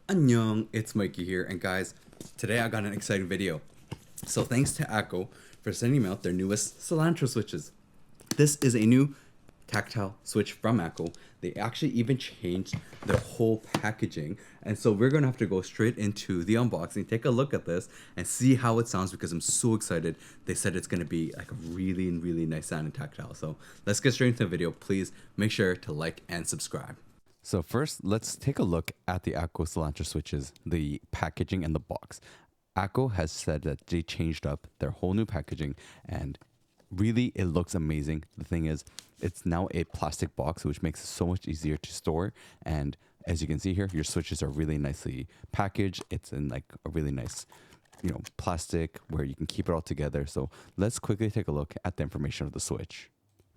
Annyeong, it's Mikey here, and guys, today I got an exciting video. So thanks to Akko for sending me out their newest cilantro switches. This is a new tactile switch from Akko. They actually even changed their whole packaging, and so we're gonna have to go straight into the unboxing, take a look at this, and see how it sounds because I'm so excited. They said it's gonna be like a really nice sounding tactile. So let's get straight into the video. Please make sure to like and subscribe. So first, let's take a look at the Akko Cilantro switches, the packaging and the box. Akko has said that they changed up their whole new packaging and really it looks amazing. The thing is, it's now a plastic box, which makes it so much easier to store. And as you can see here, your switches are really nicely packaged. It's in like a really nice, plastic where you can keep it all together. So let's quickly take a look at the information of the switch.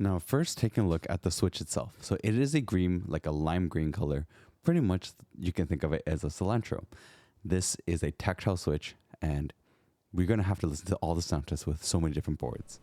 Now, first taking a look at the switch itself. So it is a green, like a lime green color. Pretty much you can think of it as a cilantro. This is a tactile switch, and we're going to have to listen to all the sound tests with so many different boards.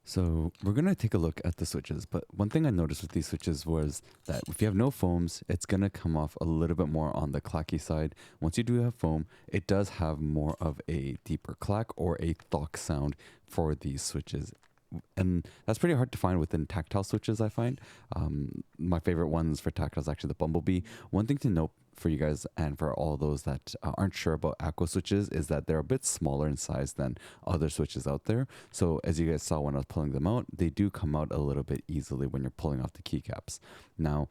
So we're going to take a look at the switches, but one thing I noticed with these switches was that if you have no foams, it's going to come off a little bit more on the clacky side. Once you do have foam, it does have more of a deeper clack or a thock sound for these switches. And that's pretty hard to find within tactile switches, I find. My favorite ones for tactile is actually the Bumblebee. One thing to note for you guys and for all those that aren't sure about Akko switches is that they're a bit smaller in size than other switches out there. So as you guys saw when I was pulling them out, they do come out a little bit easily when you're pulling off the keycaps. Now,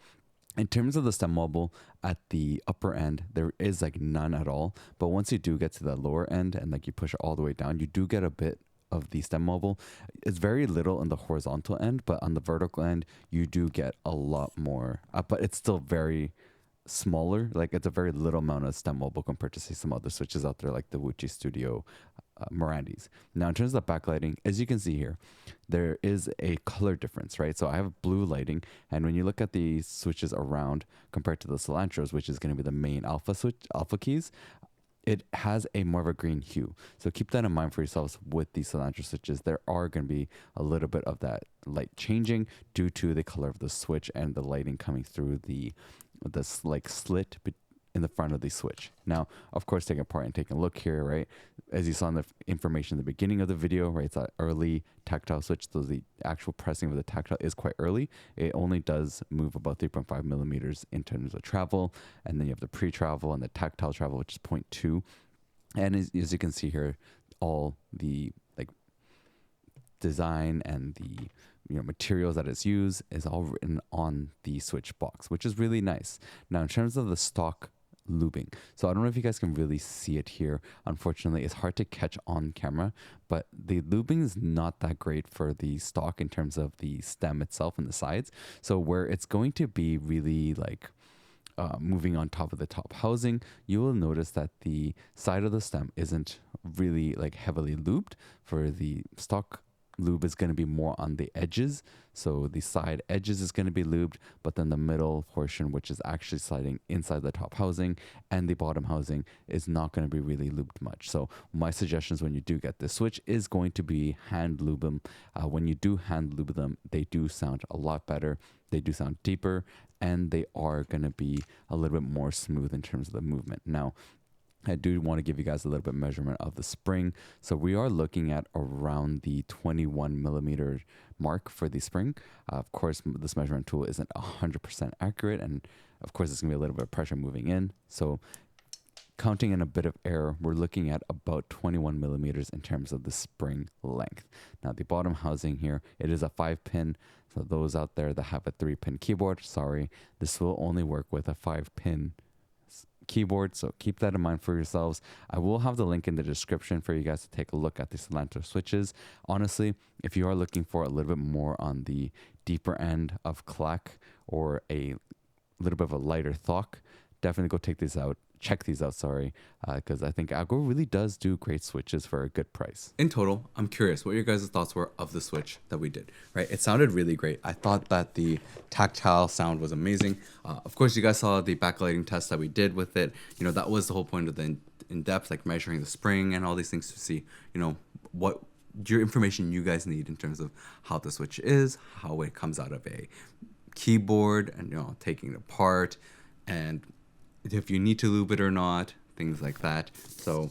in terms of the stem wobble at the upper end, there is like none at all. But once you do get to the lower end and like you push it all the way down, you do get a bit of the stem wobble. It's very little on the horizontal end, but on the vertical end, you do get a lot more. But it's still very smaller. Like it's a very little amount of stem wobble compared to say some other switches out there like the Wuchi Studio Morandis. Now in terms of the backlighting, as you can see here, there is a color difference, right? So I have blue lighting, and when you look at the switches around compared to the Cilantros, which is going to be the main alpha keys, it has a more of a green hue. So keep that in mind for yourselves with these Cilantro switches. There are going to be a little bit of that light changing due to the color of the switch and the lighting coming through this like slit in the front of the switch. Now, of course, taking apart and taking a look here, right? As you saw in the information in the beginning of the video, right? It's that early tactile switch. So the actual pressing of the tactile is quite early. It only does move about 3.5 millimeters in terms of travel. And then you have the pre-travel and the tactile travel, which is 0.2. And as you can see here, all the like design and the materials that it's used is all written on the switch box, which is really nice. Now, in terms of the stock lubing, so I don't know if you guys can really see it here. Unfortunately, it's hard to catch on camera, but the lubing is not that great for the stock in terms of the stem itself and the sides. So where it's going to be really like moving on top of the top housing, you will notice that the side of the stem isn't really like heavily lubed. For the stock lube is going to be more on the edges, so the side edges is going to be lubed, but then the middle portion, which is actually sliding inside the top housing and the bottom housing, is not going to be really lubed much. So my suggestions when you do get this switch is going to be hand lube them. When you do hand lube them, they do sound a lot better, they do sound deeper, and they are going to be a little bit more smooth in terms of the movement. Now, I do want to give you guys a little bit measurement of the spring. So we are looking at around the 21 millimeter mark for the spring. Of course, this measurement tool isn't 100% accurate. And of course, there's going to be a little bit of pressure moving in. So counting in a bit of error, we're looking at about 21 millimeters in terms of the spring length. Now, the bottom housing here, it is a 5-pin. So those out there that have a 3-pin keyboard, sorry, this will only work with a 5-pin keyboard, so keep that in mind for yourselves. I will have the link in the description for you guys to take a look at the Cilantro switches. Honestly, if you are looking for a little bit more on the deeper end of clack or a little bit of a lighter thock, definitely go check these out, because I think Akko really does do great switches for a good price. In total, I'm curious what your guys' thoughts were of the switch that we did, right? It sounded really great. I thought that the tactile sound was amazing. Of course, you guys saw the backlighting test that we did with it. That was the whole point of the in-depth, like measuring the spring and all these things to see, what your information you guys need in terms of how the switch is, how it comes out of a keyboard, and, taking it apart, and if you need to lube it or not, things like that. So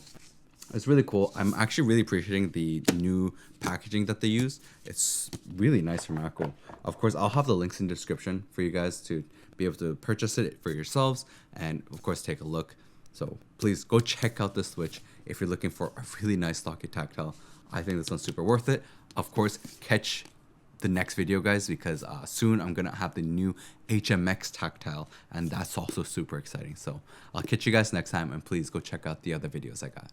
it's really cool. I'm actually really appreciating the new packaging that they use. It's really nice from Akko. Of course, I'll have the links in the description for you guys to be able to purchase it for yourselves and, of course, take a look. So please go check out this switch if you're looking for a really nice stocky tactile. I think this one's super worth it. Of course, catch the next video, guys, because soon I'm gonna have the new HMX tactile, and that's also super exciting. So I'll catch you guys next time, and please go check out the other videos I got.